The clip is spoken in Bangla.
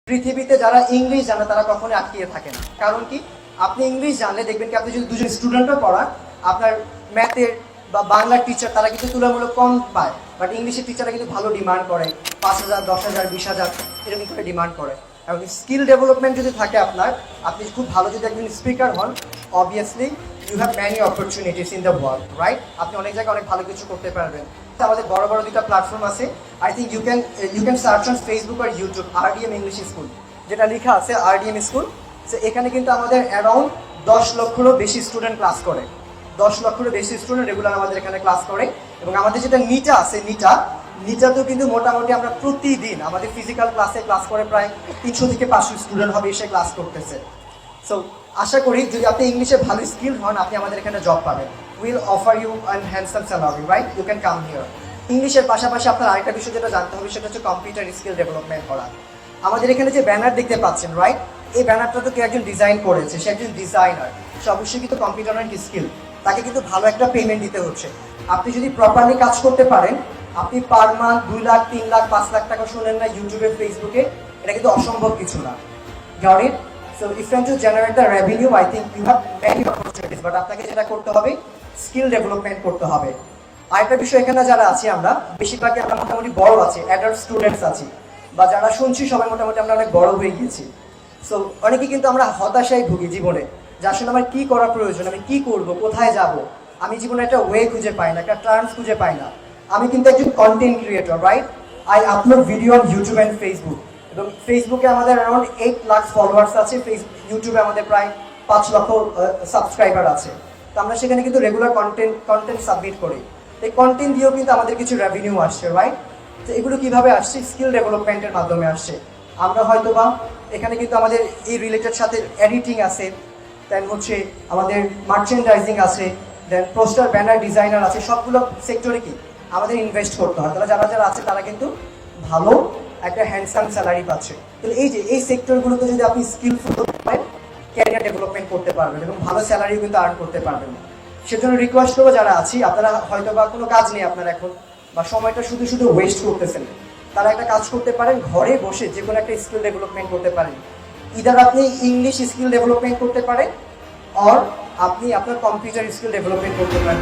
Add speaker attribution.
Speaker 1: পৃথিবীতে যারা ইংলিশ জানে তারা কখনো আটকিয়ে থাকে না। কারণ কি, আপনি ইংলিশ জানলে দেখবেন কি, আপনি যদি দুজন স্টুডেন্টও পড়ান, আপনার ম্যাথের বা বাংলার টিচার তারা কিন্তু তুলনামূলক কম পায়, বাট ইংলিশের টিচাররা কিন্তু ভালো ডিমান্ড করে, 5,000, 10,000, 20,000 এরকম করে ডিমান্ড করে। এবং স্কিল ডেভেলপমেন্ট যদি থাকে আপনার, আপনি খুব ভালো যদি একজন স্পিকার হন, obviously you have many opportunities in the world, right? আপনি অনেক জায়গায় অনেক ভালো কিছু করতে পারবেন। আমাদের বড় বড় দুটো প্ল্যাটফর্ম আছে। I think you can search on Facebook আর ইউটিউব, RDM ইংলিশ স্কুল যেটা লেখা আছে, RDM স্কুল। সো এখানে কিন্তু আমাদের অ্যারাউন্ড 10 লক্ষেরও বেশি স্টুডেন্ট ক্লাস করে। 10 লক্ষেরও বেশি স্টুডেন্ট রেগুলার আমাদের এখানে ক্লাস করে। এবং আমাদের যেটা নিটা আছে, নিটাতেও কিন্তু মোটামুটি আমরা প্রতিদিন আমাদের ফিজিক্যাল ক্লাস করে প্রায় 300 থেকে 500 স্টুডেন্ট হবে এসে ক্লাস করতেছে। সো আশা করি যদি আপনি ইংলিশে ভালো স্কিল হন, আপনি আমাদের এখানে জব পাবেন। Will offer you an handsome salary, right? You can come here. ইংলিশের পাশাপাশি আপনার আরেকটা বিষয় যেটা জানতে হবে, সেটা হচ্ছে কম্পিউটার স্কিল ডেভেলপমেন্ট করা। আমাদের এখানে যে ব্যানার দেখতে পাচ্ছেন, রাইট, এই ব্যানারটা তো কেউ একজন ডিজাইন করেছে, সে একজন ডিজাইনার, সে অবশ্যই কিন্তু কম্পিউটার স্কিল, তাকে কিন্তু ভালো একটা পেমেন্ট দিতে হচ্ছে। আপনি যদি প্রপারলি কাজ করতে পারেন, আপনি পার মান্থ 2 লাখ, 3 লাখ, 5 লাখ টাকা শুনেন না ইউটিউবে, ফেসবুকে, এটা কিন্তু অসম্ভব কিছু না। Got it? So if you to generate the revenue, I think you have many opportunities, but আপনাকে যেটা করতে হবে, স্কিল ডেভেলপমেন্ট করতে হবে। আরেকটা বিষয়, এখানে যারা আছি আমরা বেশিরভাগই আমরা মোটামুটি বড় আছি, অ্যাডাল্ট স্টুডেন্টস আছি, বা যারা শুনছি সবাই মোটামুটি আমরা অনেক বড় হয়ে গিয়েছি। সো অনেকে কিন্তু আমরা হতাশায় ভুগি জীবনে, যে আসলে আমার কি করা প্রয়োজন, আমি কি করব, কোথায় যাব, আমি জীবনে একটা ওয়ে খুঁজে পাই না, একটা টার্নস খুঁজে পাই না। আমি কিন্তু একজন content creator, right? I upload video on YouTube and Facebook. এবং ফেসবুকে আমাদের অ্যারাউন্ড 8 লাখ ফলোয়ার্স আছে, ইউটিউবে আমাদের প্রায় 5 লক্ষ সাবস্ক্রাইবার আছে। তো আমরা সেখানে কিন্তু রেগুলার কন্টেন্ট সাবমিট করি। এই কন্টেন্ট দিয়েও কিন্তু আমাদের কিছু রেভিনিউ আসছে, রাইট? তো এগুলো কিভাবে আসছে? স্কিল ডেভেলপমেন্টের মাধ্যমে আসছে। আমরা হয়তো বা এখানে কিন্তু আমাদের এই রিলেটেড সাথে এডিটিং আছে, দেন হচ্ছে আমাদের মার্চেন্ডাইজিং আছে, দেন পোস্টার ব্যানার ডিজাইনার আছে, সবগুলো সেক্টরে কি আমাদের ইনভেস্ট করতে হয়। তাহলে যারা আছে তারা কিন্তু ভালো একটা হ্যান্ডসাম স্যালারি পাচ্ছে। তাহলে এই যে এই সেক্টরগুলোতে যদি আপনি স্কিলফুল হতে পারেন, ক্যারিয়ার ডেভেলপমেন্ট করতে পারবেন এবং ভালো স্যালারিও কিন্তু আর্ন করতে পারবেন। সেজন্য রিকোয়েস্ট করবো, যারা আছি, আপনারা হয়তো বা কোনো কাজ নেই আপনার এখন, বা সময়টা শুধু শুধু ওয়েস্ট করতেছেন, তারা একটা কাজ করতে পারেন, ঘরে বসে যে কোনো একটা স্কিল ডেভেলপমেন্ট করতে পারেন। ইদার আপনি ইংলিশ স্কিল ডেভেলপমেন্ট করতে পারেন, অর আপনি আপনার কম্পিউটার স্কিল ডেভেলপমেন্ট করতে পারেন।